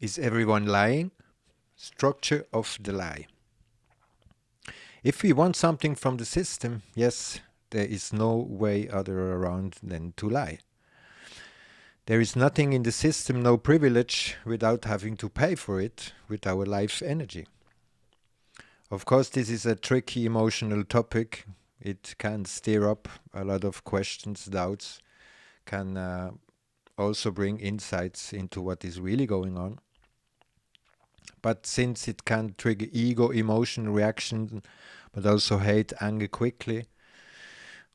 Is everyone lying? Structure of the lie. If we want something from the system, yes, there is no way other around than to lie. There is nothing in the system, no privilege, without having to pay for it with our life energy. Of course, this is a tricky emotional topic. It can stir up a lot of questions, doubts, can also bring insights into what is really going on. But since it can trigger ego, emotion, reaction, but also hate, anger quickly,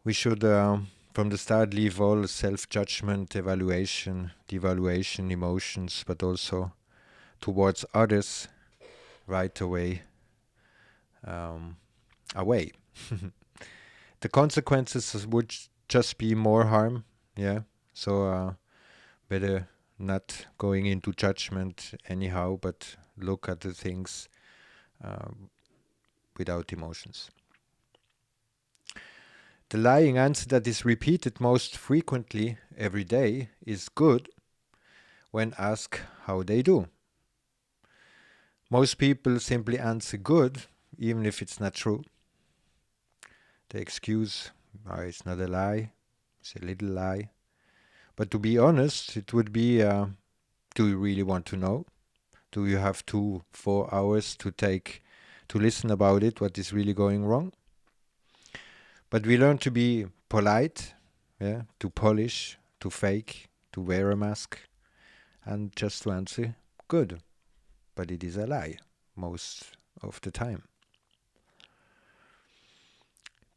we should, from the start, leave all self-judgment, evaluation, devaluation, emotions, but also towards others right away. Away. The consequences would just be more harm, yeah. So better not going into judgment anyhow, but look at the things without emotions. The lying answer that is repeated most frequently every day is good when asked how they do. Most people simply answer good, even if it's not true. They excuse, it's not a lie, it's a little lie. But to be honest, it would be, do you really want to know? Do you have 4 hours to listen about it, what is really going wrong? But we learn to be polite, yeah, to polish, to fake, to wear a mask, and just to answer good. But it is a lie most of the time.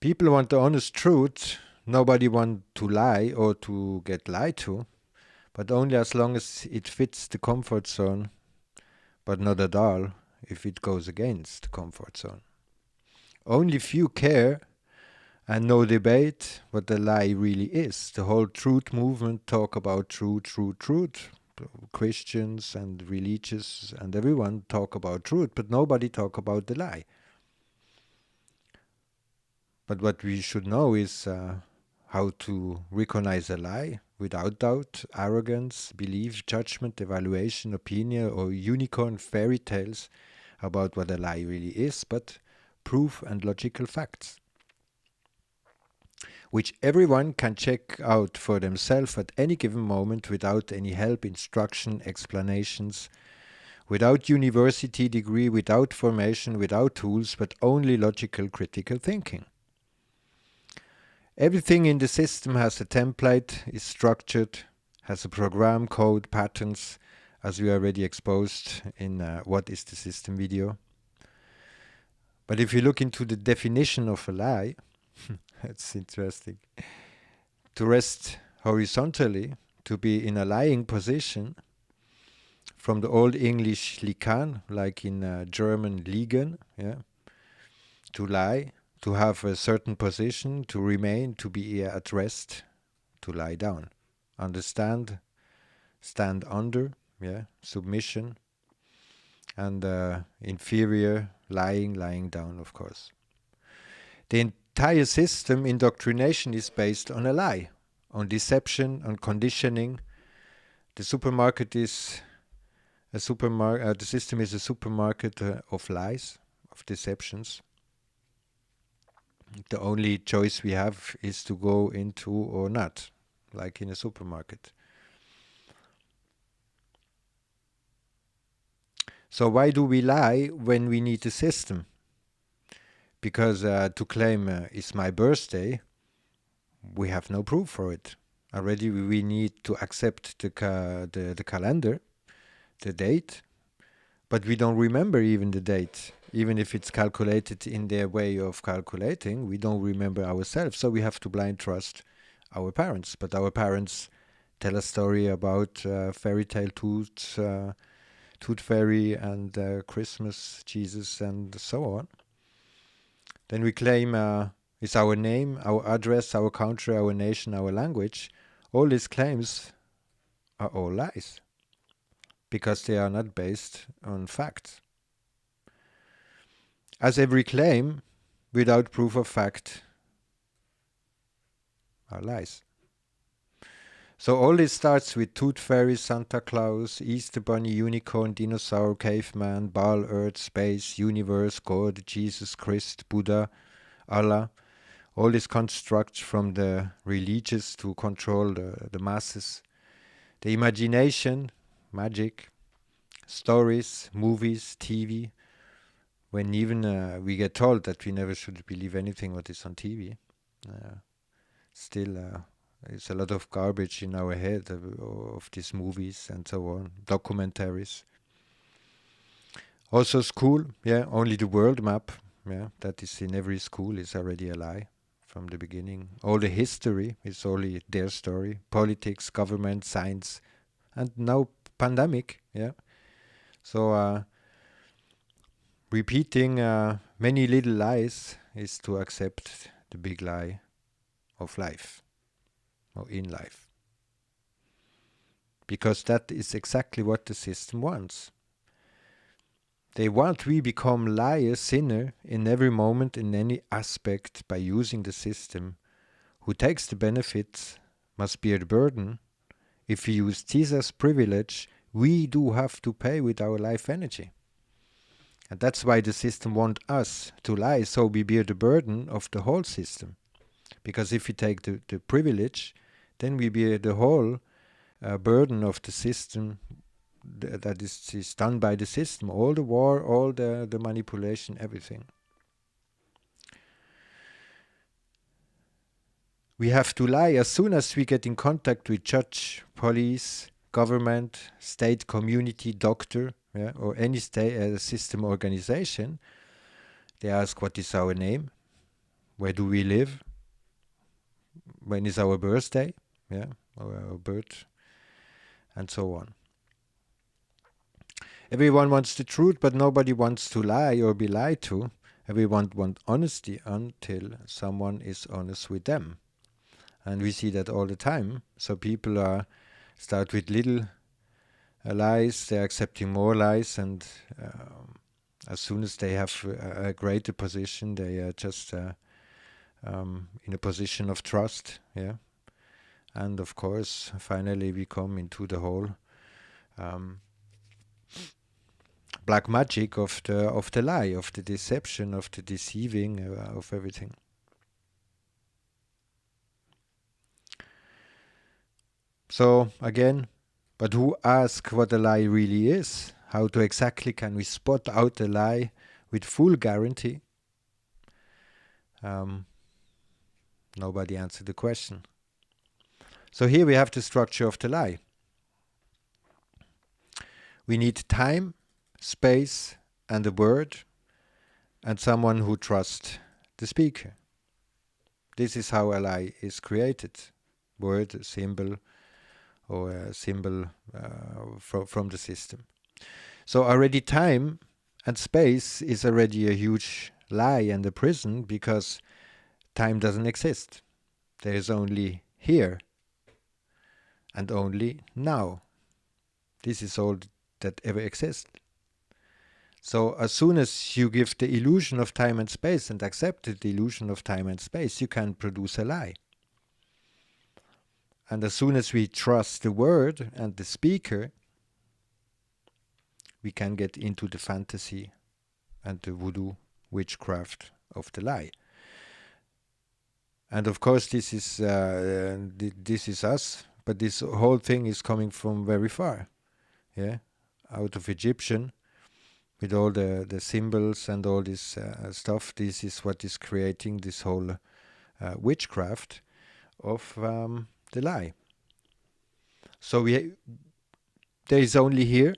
People want the honest truth. Nobody wants to lie or to get lied to, but only as long as it fits the comfort zone, but not at all if it goes against the comfort zone. Only few care and no debate what the lie really is. The whole truth movement talk about truth. Christians and religious and everyone talk about truth, but nobody talk about the lie. But what we should know is how to recognize a lie without doubt, arrogance, belief, judgment, evaluation, opinion, or unicorn fairy tales about what a lie really is, but proof and logical facts, which everyone can check out for themselves at any given moment without any help, instruction, explanations, without university degree, without formation, without tools, but only logical critical thinking. Everything in the system has a template, is structured, has a program, code, patterns, as we already exposed in What is the System video. But if you look into the definition of a lie, that's interesting. To rest horizontally, to be in a lying position, from the old English likan, like in German liegen, yeah, to lie, to have a certain position, to remain, to be at rest, to lie down. Understand, stand under, yeah, submission, and inferior, lying down, of course. The entire system, indoctrination, is based on a lie, on deception, on conditioning. The supermarket is a supermarket. The system is a supermarket of lies, of deceptions. The only choice we have is to go into or not, like in a supermarket. So why do we lie when we need a system? Because to claim it's my birthday, we have no proof for it. Already we need to accept the calendar, the date, but we don't remember even the date. Even if it's calculated in their way of calculating, we don't remember ourselves. So we have to blind trust our parents. But our parents tell a story about fairy tale tooth fairy and Christmas, Jesus, and so on. Then we claim it's our name, our address, our country, our nation, our language. All these claims are all lies because they are not based on facts. As every claim without proof of fact are lies. So all this starts with Tooth Fairy, Santa Claus, Easter Bunny, Unicorn, Dinosaur, Caveman, Ball, Earth, Space, Universe, God, Jesus Christ, Buddha, Allah. All these constructs from the religious to control the masses. The imagination, magic, stories, movies, TV. When even we get told that we never should believe anything what is on TV. Still, there's a lot of garbage in our head of these movies and so on, documentaries. Also school, yeah, only the world map, yeah, that is in every school is already a lie from the beginning. All the history is only their story. Politics, government, science, and now pandemic, yeah. So repeating many little lies is to accept the big lie of life or in life. Because that is exactly what the system wants. They want we become liar, sinner in every moment, in any aspect by using the system. Who takes the benefits must bear the burden. If we use this as privilege, we do have to pay with our life energy. And that's why the system wants us to lie, so we bear the burden of the whole system. Because if we take the privilege, then we bear the whole burden of the system that is done by the system. All the war, all the manipulation, everything. We have to lie as soon as we get in contact with judge, police, government, state, community, doctor, yeah, or any system organization. They ask what is our name, where do we live, when is our birthday, yeah, or our birth, and so on. Everyone wants the truth, but nobody wants to lie or be lied to. Everyone wants honesty until someone is honest with them. And we see that all the time. So people start with little lies, they're accepting more lies, and as soon as they have a greater position, they are just in a position of trust, yeah. And of course, finally we come into the whole black magic of the lie, of the deception, of the deceiving, of everything. So again, but who asks what a lie really is? How to exactly can we spot out a lie with full guarantee? Nobody answered the question. So here we have the structure of the lie. We need time, space, and a word, and someone who trusts the speaker. This is how a lie is created. Word, symbol, or a symbol from the system. So already time and space is already a huge lie and a prison, because time doesn't exist. There is only here and only now. This is all that ever exists. So as soon as you give the illusion of time and space and accept the illusion of time and space, you can produce a lie. And as soon as we trust the word and the speaker, we can get into the fantasy and the voodoo witchcraft of the lie. And of course this is us, but this whole thing is coming from very far, yeah, out of Egyptian, with all the symbols and all this stuff. This is what is creating this whole witchcraft of the lie. So there is only here,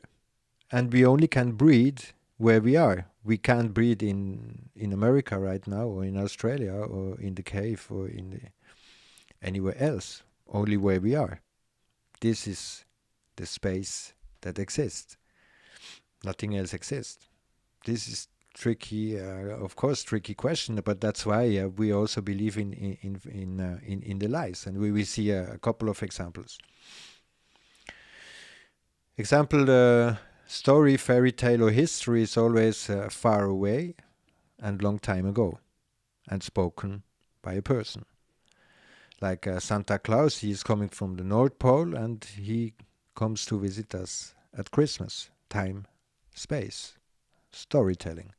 and we only can breathe where we are. We can't breathe in America right now, or in Australia, or in the cave, or anywhere else. Only where we are. This is the space that exists. Nothing else exists. This is tricky, of course, tricky question, but that's why we also believe in the lies, and we will see a couple of examples. Example: story, fairy tale, or history is always far away and long time ago, and spoken by a person. Like Santa Claus, he is coming from the North Pole and he comes to visit us at Christmas. Time, space, storytelling.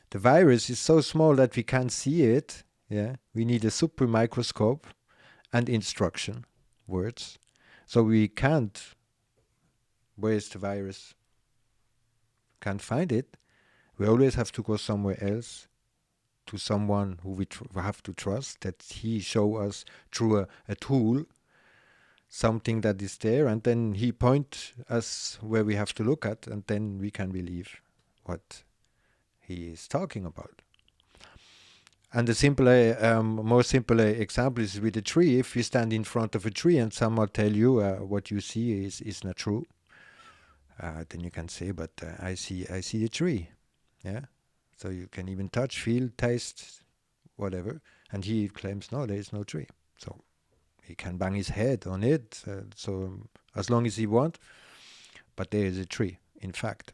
The virus is so small that we can't see it. Yeah, we need a super microscope and instruction, words. So we can't. Where's the virus? Can't find it. We always have to go somewhere else, to someone who we have to trust, that he show us through a tool something that is there, and then he point us where we have to look at, and then we can believe what he is talking about. And the more simple example is with a tree. If you stand in front of a tree and someone tell you what you see is not true, then you can say, "But I see a tree." Yeah. So you can even touch, feel, taste, whatever. And he claims, no, there is no tree. So he can bang his head on it. So as long as he wants, but there is a tree, in fact.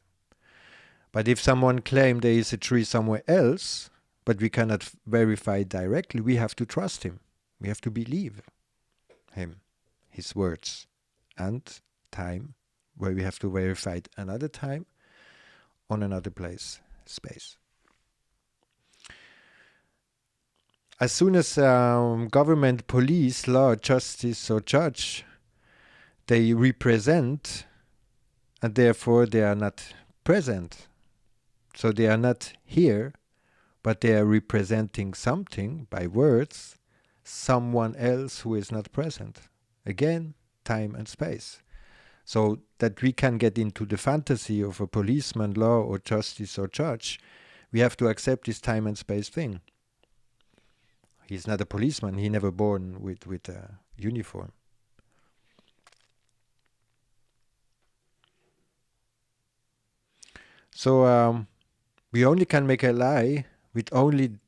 But if someone claims there is a tree somewhere else, but we cannot verify it directly, we have to trust him. We have to believe him, his words, and time, where we have to verify it another time on another place, space. As soon as government, police, law, justice, or judge, they represent, and therefore they are not present. So they are not here, but they are representing something by words, someone else who is not present. Again, time and space. So that we can get into the fantasy of a policeman, law, or justice, or judge, we have to accept this time and space thing. He's not a policeman. He never born with a uniform. So we only can make a lie with the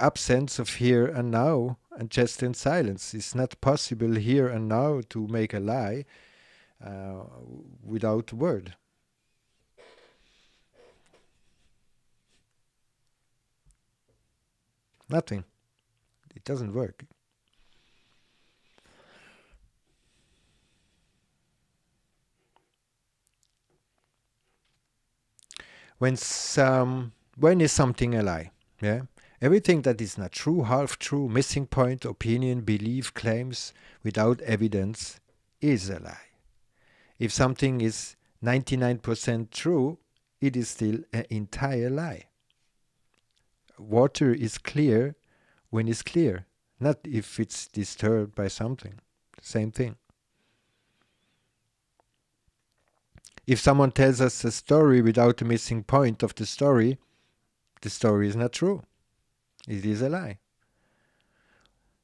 absence of here and now and just in silence. It's not possible here and now to make a lie without word. Nothing. It doesn't work. When is something a lie? Yeah. Everything that is not true, half true, missing point, opinion, belief, claims without evidence is a lie. If something is 99% true, it is still an entire lie. Water is clear when it's clear, not if it's disturbed by something. Same thing. If someone tells us a story without a missing point of the story is not true. It is a lie.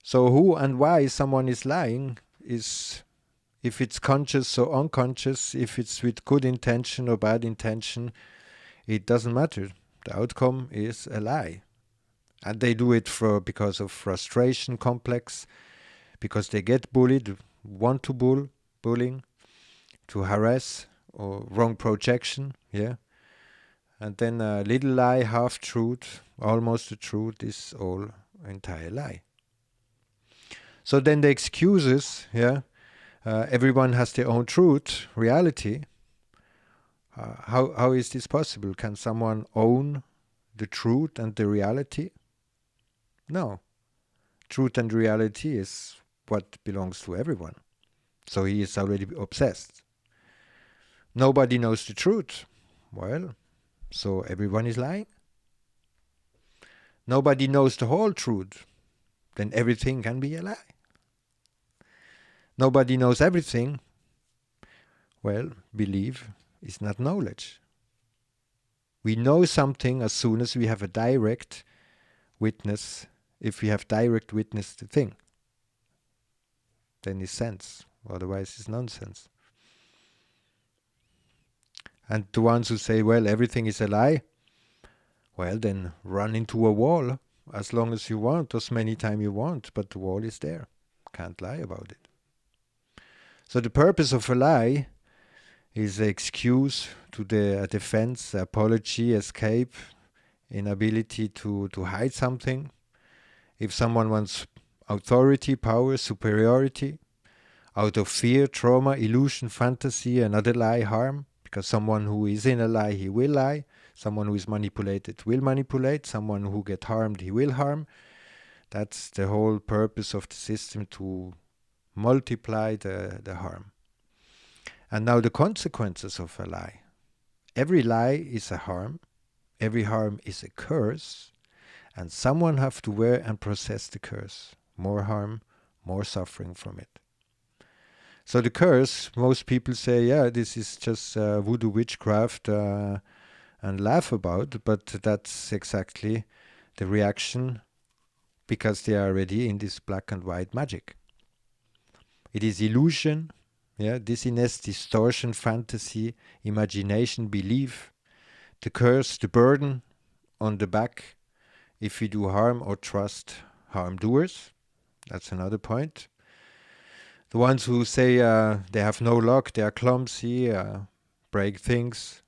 So who and why someone is lying is, if it's conscious or unconscious, if it's with good intention or bad intention, it doesn't matter. The outcome is a lie. And they do it because of frustration complex, because they get bullied, want to bullying, to harass, or wrong projection, yeah. And then a little lie, half truth, almost the truth is all entire lie. So then the excuses, yeah, everyone has their own truth, reality. How is this possible? Can someone own the truth and the reality? No. Truth and reality is what belongs to everyone. So he is already obsessed. Nobody knows the truth. Well, so everyone is lying. Nobody knows the whole truth. Then everything can be a lie. Nobody knows everything. Well, belief is not knowledge. We know something as soon as we have a direct witness. If we have direct witness to the thing, then it's sense. Otherwise it's nonsense. And the ones who say, well, everything is a lie, well, then run into a wall as long as you want, as many times you want, but the wall is there. Can't lie about it. So the purpose of a lie is an excuse to the defense, apology, escape, inability to hide something. If someone wants authority, power, superiority, out of fear, trauma, illusion, fantasy, another lie, harm, because someone who is in a lie, he will lie. Someone who is manipulated will manipulate. Someone who get harmed, he will harm. That's the whole purpose of the system, to multiply the harm. And now the consequences of a lie. Every lie is a harm. Every harm is a curse. And someone have to wear and process the curse. More harm, more suffering from it. So the curse, most people say, yeah, this is just voodoo witchcraft and laugh about, but that's exactly the reaction, because they are already in this black and white magic. It is illusion, dizziness, distortion, fantasy, imagination, belief, the curse, the burden on the back if we do harm or trust harm doers. That's another point. The ones who say they have no luck, they are clumsy, break things,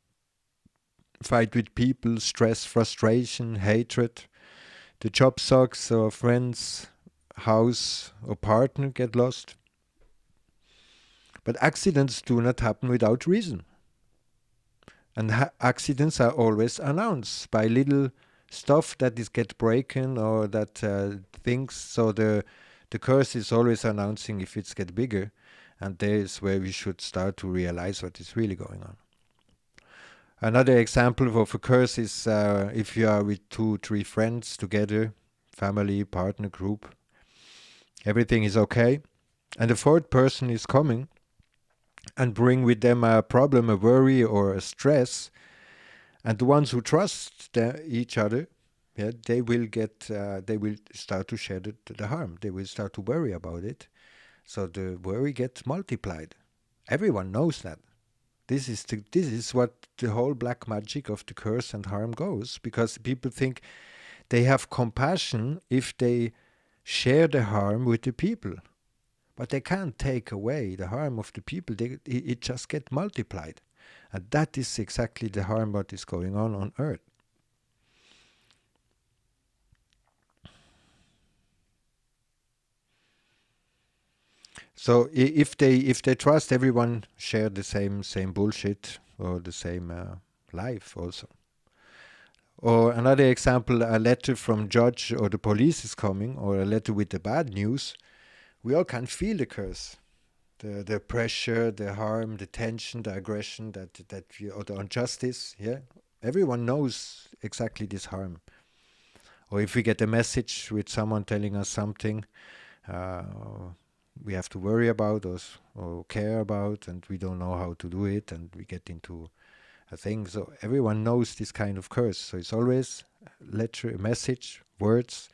fight with people, stress, frustration, hatred. The job sucks, or friends, house, or partner get lost. But accidents do not happen without reason. And accidents are always announced by little stuff that is get broken or that things. So the curse is always announcing if it's get bigger. And there is where we should start to realize what is really going on. Another example of a curse is if you are with 2-3 friends together, family, partner, group, everything is okay, and the fourth person is coming and bring with them a problem, a worry, or a stress, and the ones who trust each other, they will start to share the harm. They will start to worry about it, so the worry gets multiplied. Everyone knows that. This is what the whole black magic of the curse and harm goes, because people think they have compassion if they share the harm with the people. But they can't take away the harm of the people. It just gets multiplied. And that is exactly the harm what is going on Earth. So if they trust, everyone share the same bullshit or the same life also. Or another example, a letter from judge or the police is coming, or a letter with the bad news. We all can feel the curse, the pressure, the harm, the tension, the aggression, or the injustice. Yeah, everyone knows exactly this harm. Or if we get a message with someone telling us something we have to worry about or care about, and we don't know how to do it, and we get into a thing. So everyone knows this kind of curse. So it's always letter, message, words,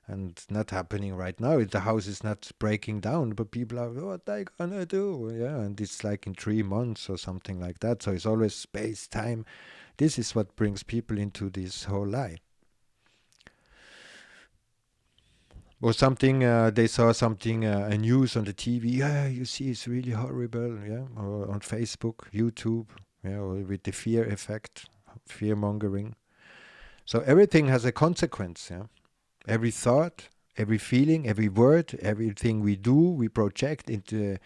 and not happening right now. The house is not breaking down, but people are, what are they gonna do? Yeah, and it's like in 3 months or something like that. So it's always space, time. This is what brings people into this whole lie. Or something, they saw something, a news on the TV. Yeah, you see, it's really horrible. Yeah, or on Facebook, YouTube. Yeah, or with the fear effect, fear mongering. So everything has a consequence. Yeah, every thought, every feeling, every word, everything we do, we project into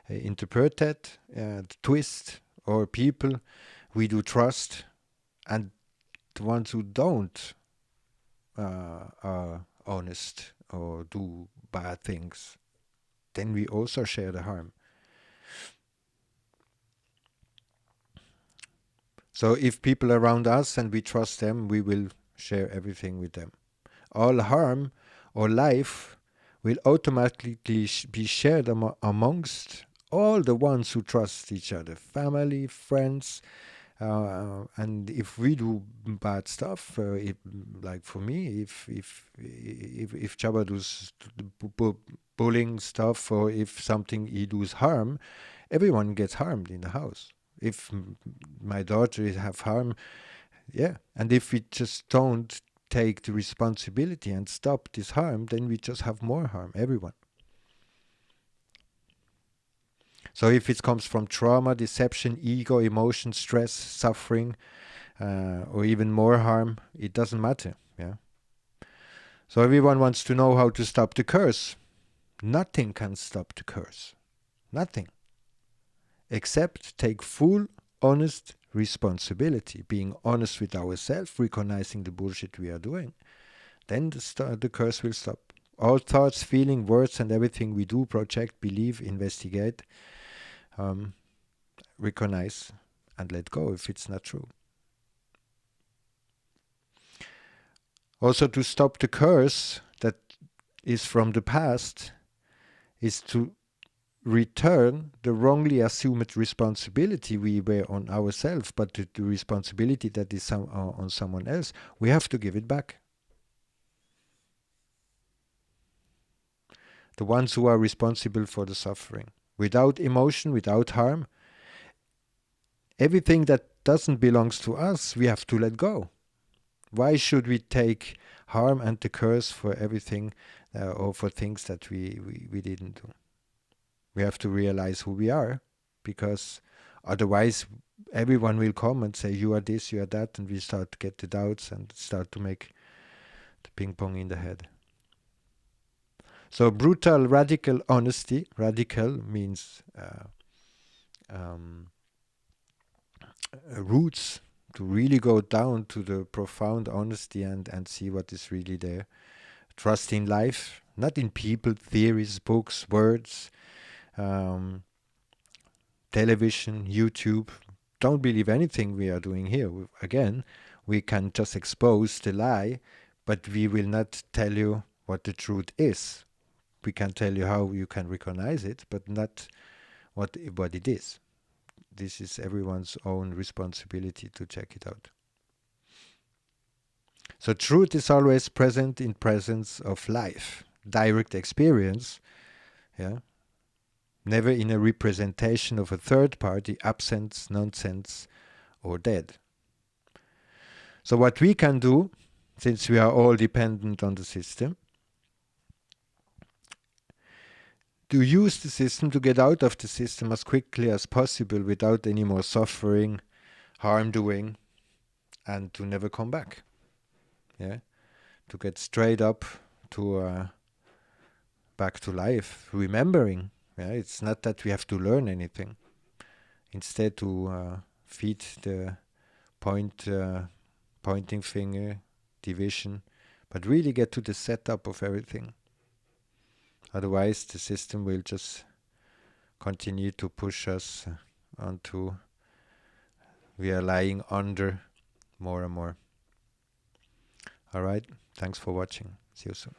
interpret, twist, or people we do trust, and the ones who don't are honest or do bad things, then we also share the harm. So if people around us and we trust them, we will share everything with them. All harm or life will automatically be shared amongst all the ones who trust each other, family, friends. And if we do bad stuff, like for me, if Jabba does bullying stuff, or if something he does harm, everyone gets harmed in the house. If my daughter have harm, yeah, and if we just don't take the responsibility and stop this harm, then we just have more harm, everyone. So if it comes from trauma, deception, ego, emotion, stress, suffering, or even more harm, it doesn't matter. Yeah. So everyone wants to know how to stop the curse. Nothing can stop the curse. Nothing. Except take full, honest responsibility. Being honest with ourselves, recognizing the bullshit we are doing. Then the curse will stop. All thoughts, feeling, words, and everything we do, project, believe, investigate, recognize, and let go if it's not true. Also, to stop the curse that is from the past is to return the wrongly assumed responsibility we were on ourselves, but the responsibility that is on someone else, we have to give it back. The ones who are responsible for the suffering. Without emotion, without harm, everything that doesn't belong to us, we have to let go. Why should we take harm and the curse for everything or for things that we didn't do? We have to realize who we are, because otherwise everyone will come and say, you are this, you are that, and we start to get the doubts and start to make the ping pong in the head. So brutal, radical honesty. Radical means roots, to really go down to the profound honesty and see what is really there. Trust in life, not in people, theories, books, words, television, YouTube. Don't believe anything we are doing here. Again, we can just expose the lie, but we will not tell you what the truth is. We can tell you how you can recognize it, but not what it is. This is everyone's own responsibility to check it out. So truth is always present in presence of life, direct experience, yeah. Never in a representation of a third party, absence, nonsense, or dead. So what we can do, since we are all dependent on the system, to use the system to get out of the system as quickly as possible without any more suffering, harm doing, and to never come back. Yeah, to get straight up to back to life, remembering. Yeah, it's not that we have to learn anything. Instead, to feed the pointing finger, division, but really get to the setup of everything. Otherwise, the system will just continue to push us onto we are lying under more and more. All right, thanks for watching. See you soon.